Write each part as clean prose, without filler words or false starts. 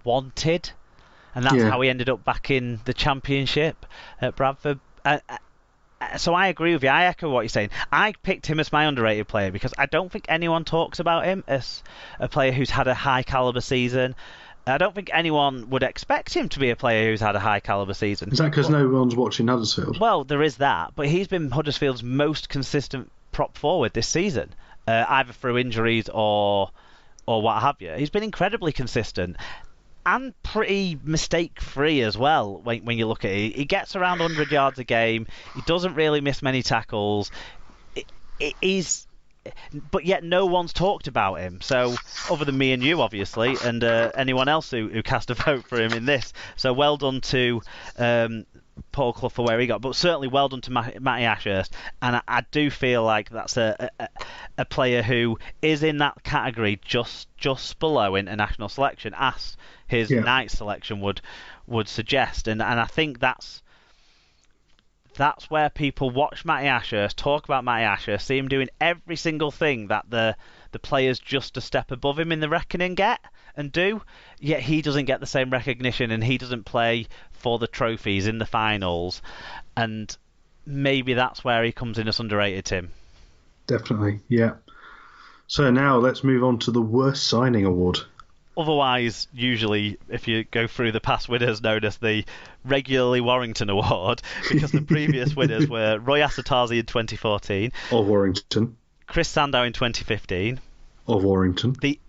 wanted, and that's how he ended up back in the Championship at Bradford. So I agree with you. I echo what you're saying. I picked him as my underrated player because I don't think anyone talks about him as a player who's had a high caliber season. I don't think anyone would expect him to be a player who's had a high caliber season. Is that because no one's watching Huddersfield? Well, there is that, but he's been Huddersfield's most consistent prop forward this season, either through injuries or what have you. He's been incredibly consistent and pretty mistake-free as well when you look at it. He gets around 100 yards a game. He doesn't really miss many tackles. But yet no one's talked about him. So, other than me and you, obviously, and anyone else who cast a vote for him in this. So, well done to Paul Clough for where he got. But certainly well done to Matty Ashurst. And I do feel like that's a player who is in that category just below international selection, as his night selection would suggest. And I think that's where people watch Matty Ashurst, talk about Matty Ashurst, see him doing every single thing that the players just a step above him in the reckoning get and do, yet he doesn't get the same recognition and he doesn't play for the trophies in the finals. And maybe that's where he comes in as underrated, Tim. Definitely, yeah. So now let's move on to the worst signing award. Otherwise, usually, if you go through the past winners, known as the regularly Warrington Award, because the previous winners were Roy Asatazi in 2014. Of Warrington. Chris Sandow in 2015. Of Warrington. The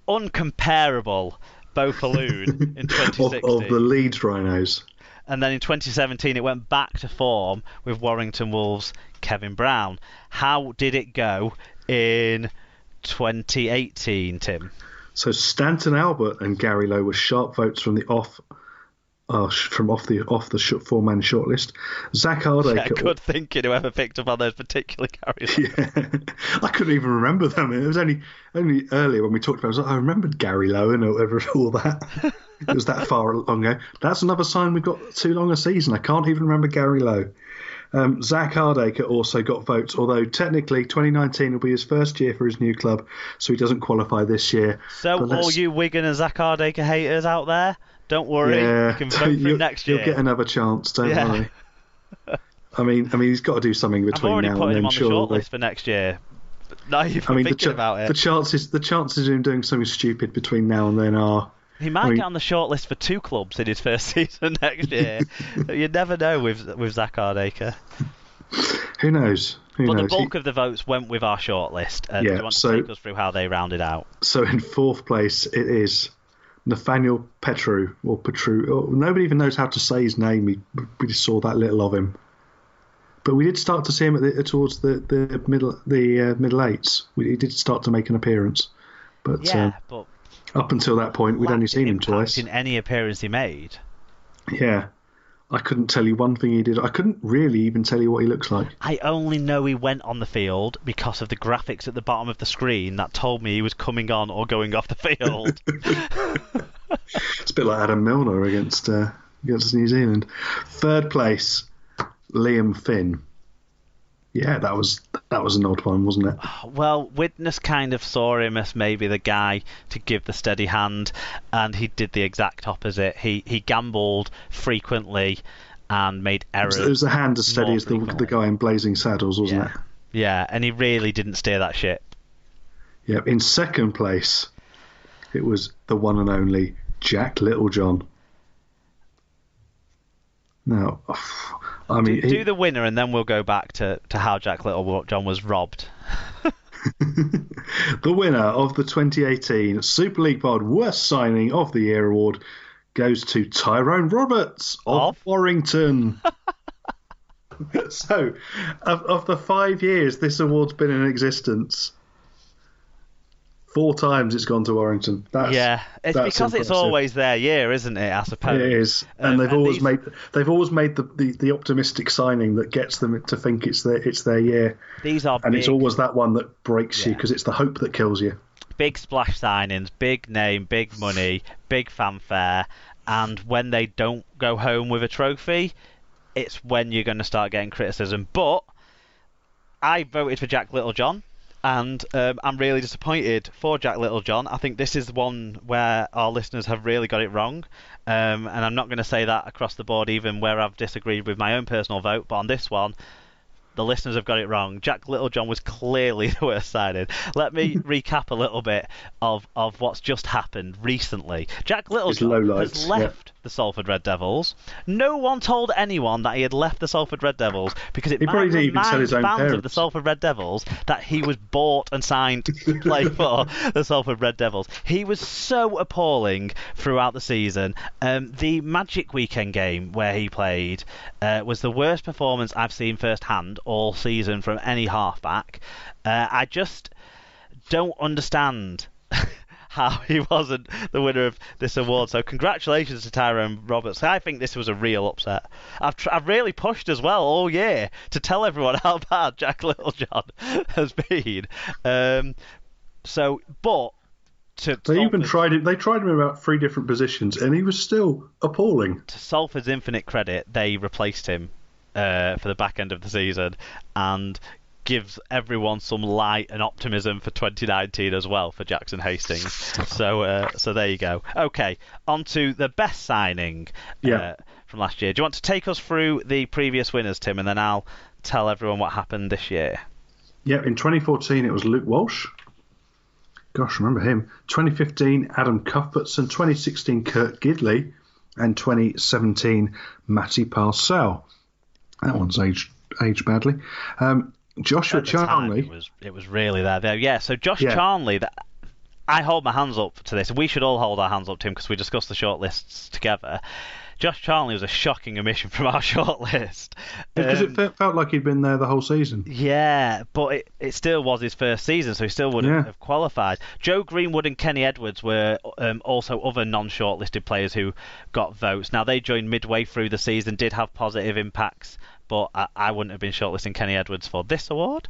uncomparable Bo Falloon in 2016. of the Leeds Rhinos. And then in 2017, it went back to form with Warrington Wolves' Kevin Brown. How did it go in 2018, Tim? So Stanton Albert and Gary Lowe were sharp votes from the off the four-man shortlist. Zach Hardaker. Yeah, good thinking. Whoever picked up on those particular Gary Lowe. Yeah, I couldn't even remember them. It was only earlier when we talked about it. I was like, I remembered Gary Lowe and all that. It was that far long ago. That's another sign we've got too long a season. I can't even remember Gary Lowe. Zach Hardaker also got votes, although technically 2019 will be his first year for his new club, so he doesn't qualify this year. So all you Wigan and Zach Hardaker haters out there, don't worry, you can vote for him next year. You'll get another chance, don't worry. I mean, he's got to do something between now and then. I've already put him on the shortlist shortlist for next year. Not even thinking about it. The chances of him doing something stupid between now and then are... He might get on the shortlist for 2 clubs in his first season next year. You never know with Zach Hardaker. Who knows? But the bulk of the votes went with our shortlist. Do you want to take us through how they rounded out? So in 4th place, it is Nathaniel Petru. Nobody even knows how to say his name. We just saw that little of him. But we did start to see him towards the middle eights. He did start to make an appearance. But up until that point, we'd only seen him twice. In any appearance he made. Yeah. I couldn't tell you one thing he did. I couldn't really even tell you what he looks like. I only know he went on the field because of the graphics at the bottom of the screen that told me he was coming on or going off the field. It's a bit like Adam Milner against New Zealand. 3rd place, Liam Finn. Yeah, that was an odd one, wasn't it? Well, Widnes kind of saw him as maybe the guy to give the steady hand, and he did the exact opposite. He gambled frequently and made errors. It was the hand as steady as the guy in Blazing Saddles, wasn't it? Yeah, and he really didn't steer that ship. Yeah, in 2nd place, it was the one and only Jack Littlejohn. Now, I mean... Do the winner and then we'll go back to how Jack Littlejohn was robbed. The winner of the 2018 Super League Pod Worst Signing of the Year award goes to Tyrone Roberts of Warrington. So, of the 5 years this award's been in existence, 4 times it's gone to Warrington. It's because impressive. It's always their year, isn't it? I suppose it is, and they've always made the optimistic signing that gets them to think it's their year. These are and it's always that one that breaks you because it's the hope that kills you. Big splash signings, big name, big money, big fanfare, and when they don't go home with a trophy, it's when you're going to start getting criticism. But I voted for Jack Littlejohn. And I'm really disappointed for Jack Littlejohn. I think this is one where our listeners have really got it wrong. And I'm not going to say that across the board, even where I've disagreed with my own personal vote. But on this one, the listeners have got it wrong. Jack Littlejohn was clearly the worst signing. Let me recap a little bit of what's just happened recently. Jack Littlejohn has left the Salford Red Devils. No one told anyone that he had left the Salford Red Devils because it might remind fans of the Salford Red Devils that he was bought and signed to play for the Salford Red Devils. He was so appalling throughout the season. The Magic Weekend game where he played was the worst performance I've seen firsthand all season from any halfback. I just don't understand how he wasn't the winner of this award. So congratulations to Tyrone Roberts. I think this was a real upset. I've really pushed as well all year to tell everyone how bad Jack Littlejohn has been. They tried him. They tried him in about 3 different positions, and he was still appalling. To Salford's infinite credit, they replaced him for the back end of the season, and gives everyone some light and optimism for 2019 as well for Jackson Hastings. So there you go. Okay, on to the best signing from last year. Do you want to take us through the previous winners, Tim, and then I'll tell everyone what happened this year? Yeah, in 2014 it was Luke Walsh. Gosh, remember him. 2015, Adam Cuthbertson. 2016, Kurt Gidley. And 2017, Matty Parcell. That one's aged badly. Joshua Charnley. It was really there. Yeah, so Josh Charnley, I hold my hands up to this. We should all hold our hands up to him because we discussed the shortlists together. Josh Charnley was a shocking omission from our shortlist. Because it felt like he'd been there the whole season. Yeah, but it still was his first season, so he still wouldn't have qualified. Joe Greenwood and Kenny Edwards were also other non-shortlisted players who got votes. Now, they joined midway through the season, did have positive impacts, but I wouldn't have been shortlisting Kenny Edwards for this award.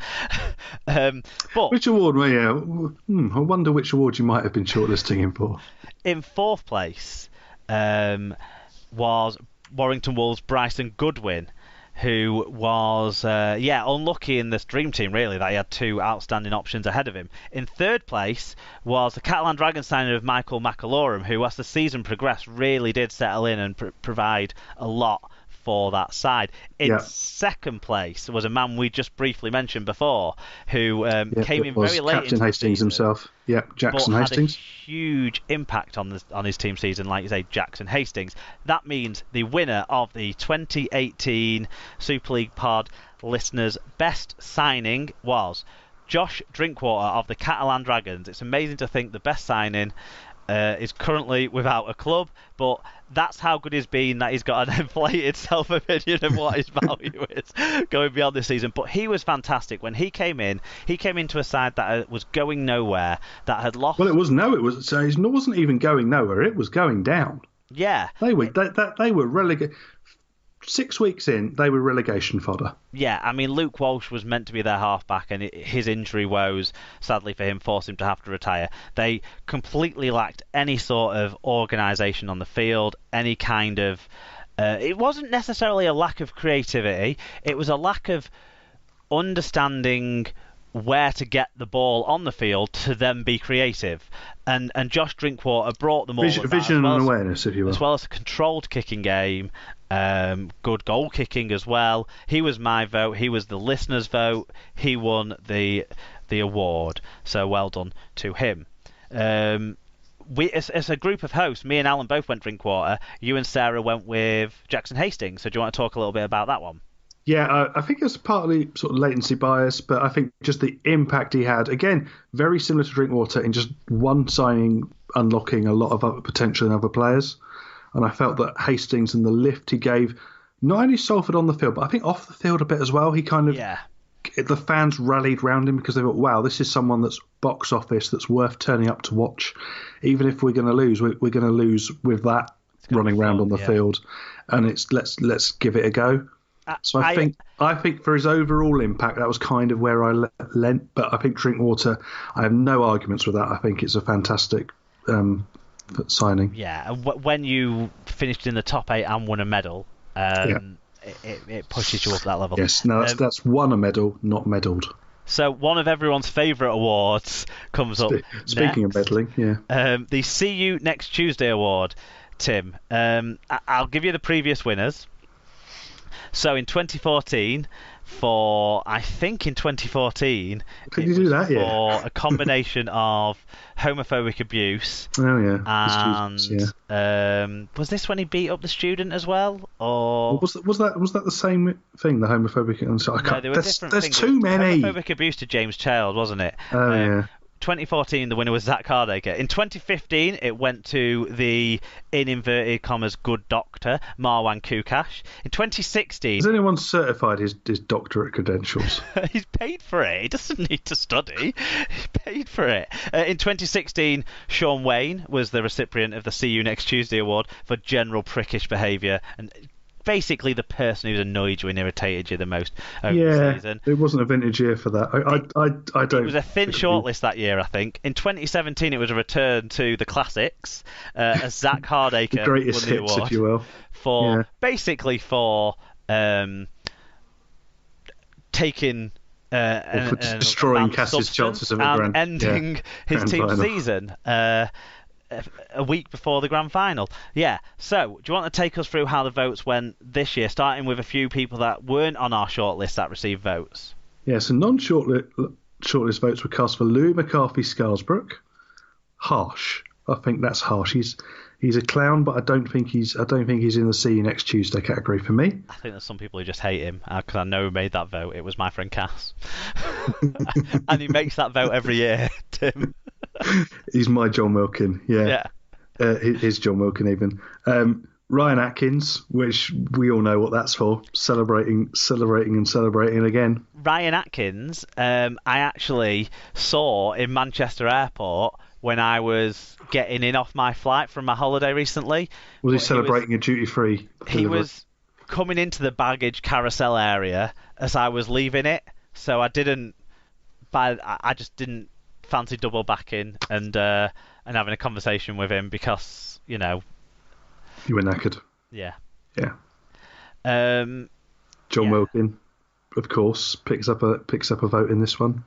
But which award? I wonder which award you might have been shortlisting him for. In 4th place was Warrington Wolves' Bryson Goodwin, who was unlucky in this dream team, really, that he had 2 outstanding options ahead of him. In 3rd place was the Catalan Dragons signing of Michael McAlorum, who, as the season progressed, really did settle in and provide a lot for that side. In 2nd place was a man we just briefly mentioned before, who came in very late. Captain Hastings himself. Yep, Jackson Hastings. Had a huge impact on his team season, like you say, Jackson Hastings. That means the winner of the 2018 Super League Pod listeners' best signing was Josh Drinkwater of the Catalan Dragons. It's amazing to think the best signing is currently without a club, but that's how good he's been, that he's got an inflated self-opinion of what his value is going beyond this season. But he was fantastic. When he came into a side that was going nowhere, that had lost. Well, it wasn't even going nowhere. It was going down. Yeah, they were relegated. 6 weeks in, they were relegation fodder. Yeah, I mean, Luke Walsh was meant to be their halfback, and his injury woes, sadly for him, forced him to have to retire. They completely lacked any sort of organisation on the field, any kind of... it wasn't necessarily a lack of creativity, it was a lack of understanding where to get the ball on the field to then be creative. And Josh Drinkwater brought them all. Vision and awareness, if you will. As well as a controlled kicking game, good goal kicking as well. He was my vote. He was the listener's vote. He won the award. So well done to him. As a group of hosts, me and Alan both went Drinkwater. You and Sarah went with Jackson Hastings. So do you want to talk a little bit about that one? Yeah, I think it's partly sort of latency bias, but I think just the impact he had, again, very similar to Drinkwater in just one signing unlocking a lot of other potential in other players. And I felt that Hastings and the lift he gave, not only Salford on the field, but I think off the field a bit as well. He kind of, the fans rallied round him because they thought, wow, this is someone that's box office, that's worth turning up to watch. Even if we're going to lose, we're going to lose with that running around on the field. And it's let's give it a go. So I think for his overall impact, that was kind of where I lent. But I think Drinkwater, I have no arguments with that. I think it's a fantastic signing. Yeah, when you finished in the top 8 and won a medal, it pushes you up that level. Yes, no, that's won a medal, not medalled. So one of everyone's favourite awards comes up Speaking next. of meddling, yeah. The See You Next Tuesday award, Tim. I'll give you the previous winners. So in 2014, I think in 2014, Could you do that? for Yeah. a combination of homophobic abuse Oh yeah. and was this when he beat up the student as well? Or Was that the same thing? The homophobic and so I no, can't. there were different There's things. too many. Homophobic abuse to James Child, wasn't it? Oh yeah. 2014, the winner was Zach Hardacre. In 2015, it went to the, in inverted commas, good doctor, Marwan Kukash. In 2016... Has anyone certified his doctorate credentials? He's paid for it. He doesn't need to study. He paid for it. In 2016, Sean Wayne was the recipient of the See You Next Tuesday award for general prickish behaviour and basically the person who's annoyed you and irritated you the most over the season. It wasn't a vintage year for that. I don't. It was a thin shortlist that year, I think. In 2017, it was a return to the classics as Zach Hardacre the greatest won the hits, award if you will, for basically for taking or for destroying Cass's chances of a grand, ending his team's final season. A week before the grand final. Yeah. So, do you want to take us through how the votes went this year, starting with a few people that weren't on our shortlist that received votes? Yeah, so non-shortlist votes were cast for Louis McCarthy Scarsbrook. Harsh. I think that's harsh. He's a clown, but I don't think he's in the See You Next Tuesday category for me. I think there's some people who just hate him because I know who made that vote. It was my friend Cass, and he makes that vote every year. Tim. He's my John Wilkin. Yeah. His John Wilkin even. Ryan Atkins, which we all know what that's for, celebrating again. Ryan Atkins, I actually saw in Manchester Airport when I was getting in off my flight from my holiday recently. Was he celebrating a duty-free delivery? He was coming into the baggage carousel area as I was leaving it, so I just didn't fancy double backing and having a conversation with him because, you know... You were knackered. Yeah. Yeah. John Wilkin, of course, picks up a vote in this one,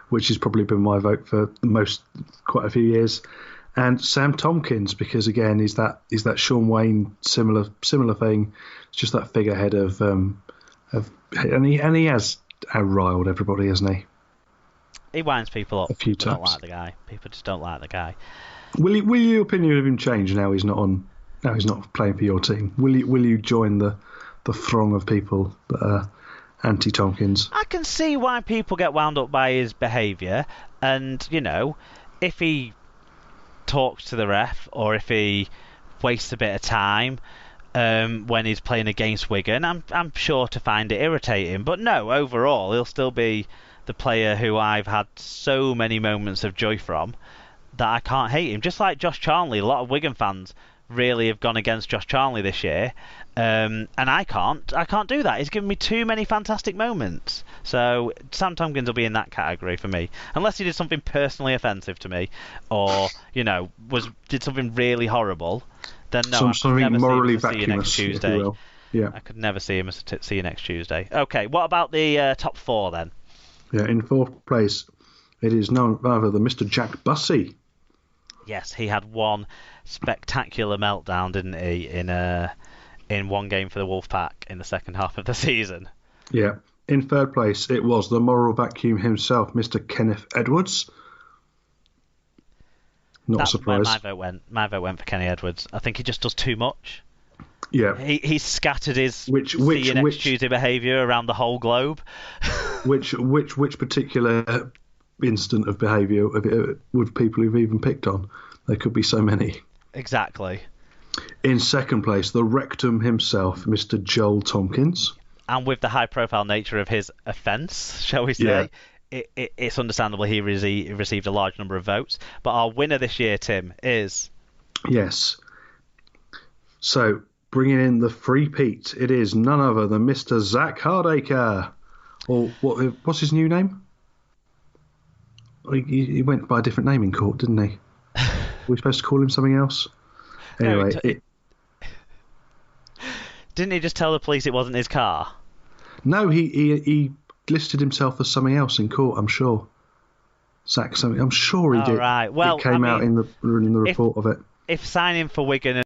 which has probably been my vote for quite a few years. And Sam Tompkins, because again, he's that Sean Wayne similar thing. It's just that figurehead and he has riled everybody, hasn't he? He winds people up. A few times. Don't like the guy. People just don't like the guy. Will your opinion of him change now he's not on? Now he's not playing for your team. Will you join the throng of people that are anti-Tompkins? I can see why people get wound up by his behaviour, and you know, if he talks to the ref or if he wastes a bit of time when he's playing against Wigan, I'm sure to find it irritating. But no, overall, he'll still be the player who I've had so many moments of joy from that I can't hate him. Just like Josh Charnley, a lot of Wigan fans really have gone against Josh Charnley this year, and I can't do that. He's given me too many fantastic moments. So Sam Tompkins will be in that category for me, unless he did something personally offensive to me, or you know did something really horrible. Then no, something morally vacuous, if you will. Yeah, I could never see him as See You Next Tuesday. Okay, what about the top four then? Yeah, in fourth place, it is none other than Mr. Jack Bussey. Yes, he had one spectacular meltdown, didn't he, in one game for the Wolfpack in the second half of the season. Yeah. In third place, it was the moral vacuum himself, Mr. Kenneth Edwards. Not a surprise. My vote went for Kenny Edwards. I think he just does too much. Yeah. He scattered his See You Next Tuesday behaviour around the whole globe. which particular instant of behaviour would people have even picked on? There could be so many. Exactly. In second place, the rectum himself, Mr. Joel Tompkins. And with the high-profile nature of his offence, shall we say, it's understandable he received a large number of votes. But our winner this year, Tim, is... Yes. So, bringing in the three-peat, it is none other than Mr. Zach Hardacre. Or what's his new name? He went by a different name in court, didn't he? Were we supposed to call him something else? Anyway, didn't he just tell the police it wasn't his car? No, he listed himself as something else in court. I'm sure. Zach something. I'm sure he did. Right. Well, it came out in the report of it. If signing for Wigan